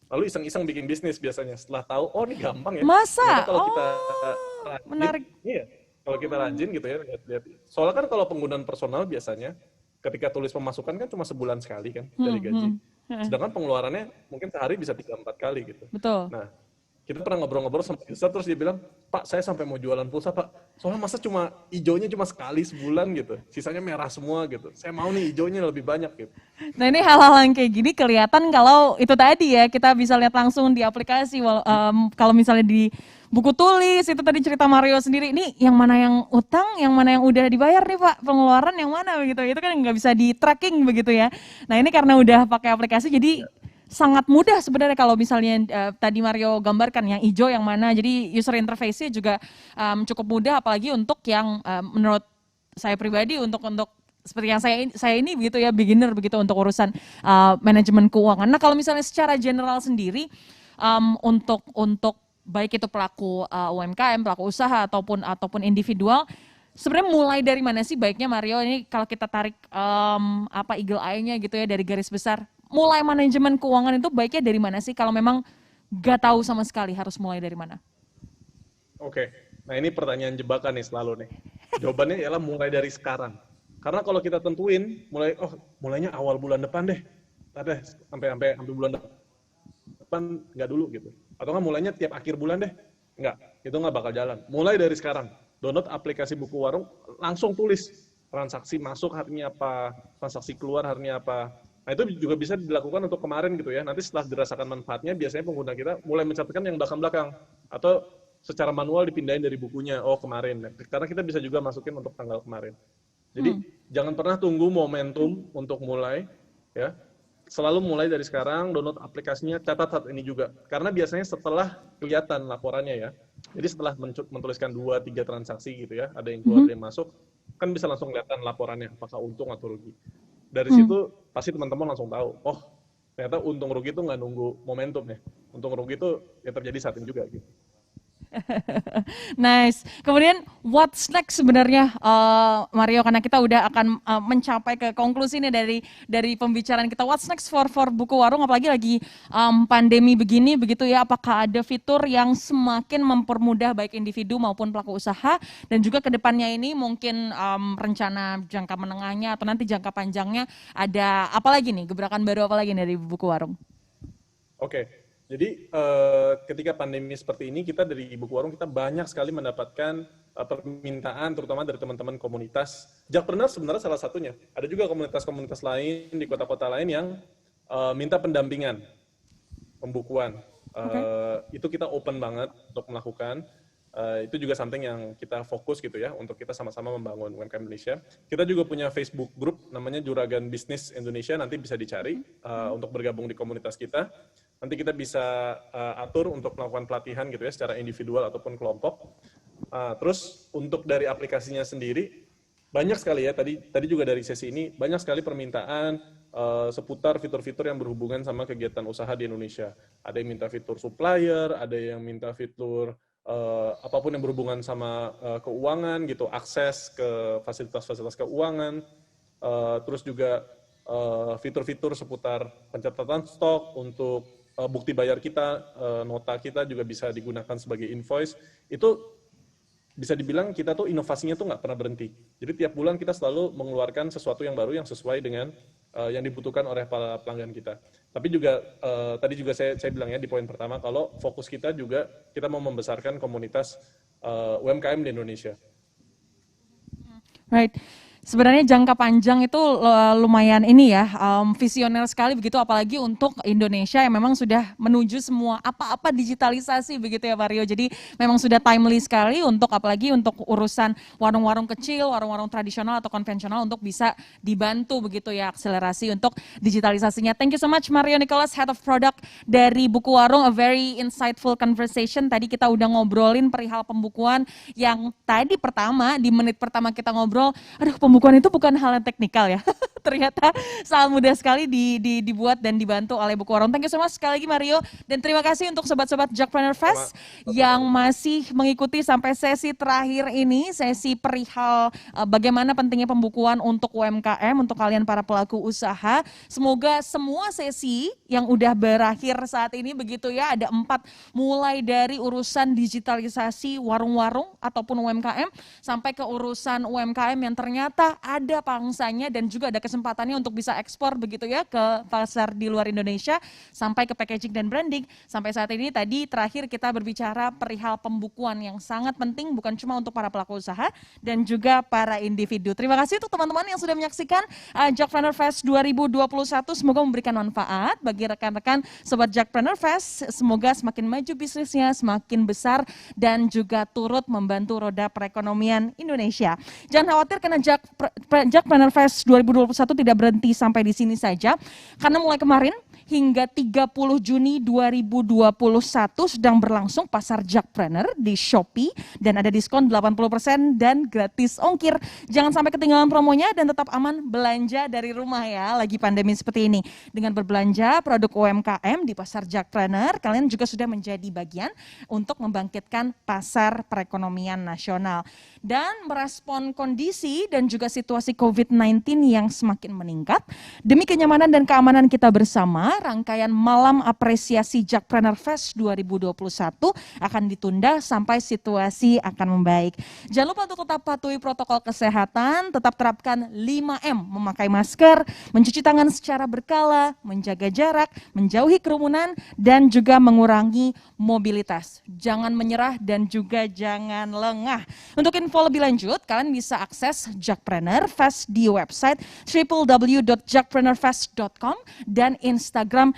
Lalu iseng-iseng bikin bisnis biasanya. Setelah tahu, oh ini gampang ya. Ternyata Masa? kalau kita Oh, rajin, menarik. iya. Kalau kita rajin gitu ya, lihat-lihat. Soalnya kan kalau penggunaan personal biasanya ketika tulis pemasukan kan cuma sebulan sekali kan Hmm, dari gaji. hmm. Heeh, Sedangkan pengeluarannya mungkin sehari bisa 3-4 kali gitu. betul. Nah, kita pernah ngobrol-ngobrol sama user terus dia bilang, Pak, saya sampai mau jualan pulsa, Pak. Soalnya masa cuma hijaunya cuma sekali sebulan gitu. Sisanya merah semua gitu. Saya mau nih hijaunya lebih banyak gitu. Nah ini hal-hal yang kayak gini kelihatan kalau itu tadi ya kita bisa lihat langsung di aplikasi. Kalau misalnya di buku tulis itu tadi cerita Mario sendiri. Ini yang mana yang utang, yang mana yang udah dibayar nih Pak, pengeluaran yang mana begitu. Itu kan nggak bisa di tracking begitu ya. Nah ini karena udah pakai aplikasi jadi Ya. sangat mudah sebenarnya kalau misalnya tadi Mario gambarkan yang hijau yang mana. Jadi user interface-nya juga cukup mudah apalagi untuk yang menurut saya pribadi untuk seperti yang saya ini begitu ya beginner begitu untuk urusan manajemen keuangan. Nah kalau misalnya secara general sendiri untuk baik itu pelaku UMKM, pelaku usaha ataupun individual, sebenarnya mulai dari mana sih baiknya Mario ini kalau kita tarik apa eagle eye-nya gitu ya dari garis besar, mulai manajemen keuangan itu baiknya dari mana sih kalau memang gak tahu sama sekali harus mulai dari mana? Oke. Nah, ini pertanyaan jebakan nih selalu nih. Jawabannya ialah mulai dari sekarang. Karena kalau kita tentuin mulainya awal bulan depan deh. Ntar deh sampai bulan depan nggak dulu gitu. Atau nggak mulainya tiap akhir bulan deh. Nggak, itu nggak bakal jalan. Mulai dari sekarang. Download aplikasi buku warung, langsung tulis transaksi masuk harinya apa, transaksi keluar harinya apa. Nah itu juga bisa dilakukan untuk kemarin gitu ya. Nanti setelah dirasakan manfaatnya, biasanya pengguna kita mulai mencatatkan yang belakang-belakang. Atau secara manual dipindahin dari bukunya, oh kemarin. Karena kita bisa juga masukin untuk tanggal kemarin. Jadi Hmm. jangan pernah tunggu momentum untuk mulai, ya. Selalu mulai dari sekarang, download aplikasinya, catat saat ini juga. Karena biasanya setelah kelihatan laporannya ya. Jadi setelah menuliskan 2-3 transaksi gitu ya, ada yang keluar, Mhm. ada yang masuk, kan bisa langsung kelihatan laporannya, apakah untung atau rugi. Dari Hmm. situ pasti teman-teman langsung tahu, oh ternyata untung rugi itu nggak nunggu momentum ya. Untung rugi itu ya terjadi saat ini juga gitu. Nice. Kemudian what's next sebenarnya Mario, karena kita udah akan mencapai ke konklusi nih dari pembicaraan kita. What's next for buku warung, apalagi lagi pandemi begini begitu ya. Apakah ada fitur yang semakin mempermudah baik individu maupun pelaku usaha, dan juga kedepannya ini mungkin rencana jangka menengahnya atau nanti jangka panjangnya ada apa lagi nih, gebrakan baru apa lagi nih dari buku warung? Oke, jadi ketika pandemi seperti ini, kita dari Buku Warung kita banyak sekali mendapatkan permintaan, terutama dari teman-teman komunitas. Jackpreneur sebenarnya salah satunya. Ada juga komunitas-komunitas lain di kota-kota lain yang minta pendampingan, pembukuan. Itu kita open banget untuk melakukan. Itu juga something yang kita fokus gitu ya, untuk kita sama-sama membangun UMKM Indonesia. Kita juga punya Facebook group, namanya Juragan Bisnis Indonesia, nanti bisa dicari untuk bergabung di komunitas kita. Nanti kita bisa atur untuk melakukan pelatihan gitu ya, secara individual ataupun kelompok. Terus untuk dari aplikasinya sendiri, banyak sekali ya, tadi juga dari sesi ini, banyak sekali permintaan seputar fitur-fitur yang berhubungan sama kegiatan usaha di Indonesia. Ada yang minta fitur supplier, ada yang minta fitur apapun yang berhubungan sama keuangan gitu, akses ke fasilitas-fasilitas keuangan, terus juga fitur-fitur seputar pencatatan stok untuk bukti bayar kita, nota kita juga bisa digunakan sebagai invoice. Itu bisa dibilang kita tuh inovasinya tuh nggak pernah berhenti. Jadi tiap bulan kita selalu mengeluarkan sesuatu yang baru yang sesuai dengan yang dibutuhkan oleh para pelanggan kita. Tapi juga tadi juga saya bilang ya di poin pertama, kalau fokus kita juga kita mau membesarkan komunitas UMKM di Indonesia. Right. Sebenarnya jangka panjang itu lumayan ini ya, visioner sekali begitu, apalagi untuk Indonesia yang memang sudah menuju semua apa-apa digitalisasi begitu ya Mario. Jadi memang sudah timely sekali untuk apalagi untuk urusan warung-warung kecil, warung-warung tradisional atau konvensional untuk bisa dibantu begitu ya akselerasi untuk digitalisasinya. Thank you so much Mario Nicholas, Head of Product dari Buku Warung, a very insightful conversation. Tadi kita udah ngobrolin perihal pembukuan yang tadi di menit pertama kita ngobrol, aduh pembukuan itu bukan hal yang teknikal ya. Ternyata sangat mudah sekali dibuat dan dibantu oleh Buku Warung. Thank you so much sekali lagi Mario, dan terima kasih untuk sobat-sobat Jackpreneur Fest yang masih mengikuti sampai sesi terakhir ini, sesi perihal bagaimana pentingnya pembukuan untuk UMKM, untuk kalian para pelaku usaha. Semoga semua sesi yang udah berakhir saat ini begitu ya, ada 4, mulai dari urusan digitalisasi warung-warung ataupun UMKM, sampai ke urusan UMKM yang ternyata ada pangsanya dan juga ada kesempatannya untuk bisa ekspor begitu ya ke pasar di luar Indonesia, sampai ke packaging dan branding. Sampai saat ini tadi terakhir kita berbicara perihal pembukuan yang sangat penting bukan cuma untuk para pelaku usaha dan juga para individu. Terima kasih untuk teman-teman yang sudah menyaksikan Jackpreneur Fest 2021. Semoga memberikan manfaat bagi rekan-rekan sobat Jackpreneur Fest. Semoga semakin maju bisnisnya, semakin besar dan juga turut membantu roda perekonomian Indonesia. Jangan khawatir karena Jackpreneur Fest 2021 tidak berhenti sampai di sini saja, karena mulai kemarin hingga 30 Juni 2021 sedang berlangsung pasar Jackpreneur di Shopee dan ada diskon 80% dan gratis ongkir. Jangan sampai ketinggalan promonya dan tetap aman belanja dari rumah ya, lagi pandemi seperti ini. Dengan berbelanja produk UMKM di pasar Jackpreneur, kalian juga sudah menjadi bagian untuk membangkitkan pasar perekonomian nasional dan merespon kondisi dan juga situasi COVID-19 yang semakin meningkat. Demi kenyamanan dan keamanan kita bersama, rangkaian malam apresiasi Jackpreneur Fest 2021 akan ditunda sampai situasi akan membaik. Jangan lupa untuk tetap patuhi protokol kesehatan, tetap terapkan 5M, memakai masker, mencuci tangan secara berkala, menjaga jarak, menjauhi kerumunan, dan juga mengurangi mobilitas. Jangan menyerah dan juga jangan lengah. Untuk info lebih lanjut, kalian bisa akses Jackpreneur Fest di website www.jackpreneurfest.com dan Instagram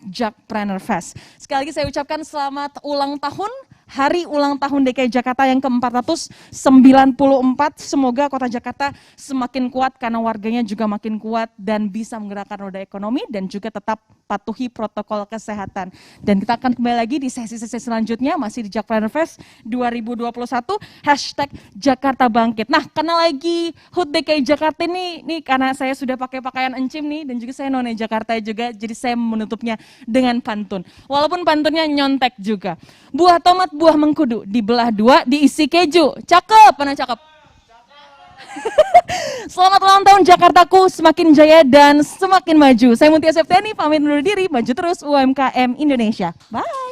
@jackpreneurfest. Sekali lagi saya ucapkan selamat ulang tahun, hari ulang tahun DKI Jakarta yang ke-494. Semoga kota Jakarta semakin kuat karena warganya juga makin kuat dan bisa menggerakkan roda ekonomi dan juga tetap patuhi protokol kesehatan. Dan kita akan kembali lagi di sesi-sesi selanjutnya masih di Jackpreneur Fest 2021 #Jakarta Bangkit. Nah, karena lagi HUT DKI Jakarta ini karena saya sudah pakai pakaian encim nih dan juga saya none Jakarta juga, jadi saya menutupnya dengan pantun. Walaupun pantunnya nyontek juga. Buah tomat buah mengkudu dibelah dua, diisi keju. Cakep, mana cakep? Selamat ulang tahun Jakartaku, semakin jaya dan semakin maju. Saya Mutia Septiani, pamit undur diri, maju terus UMKM Indonesia. Bye.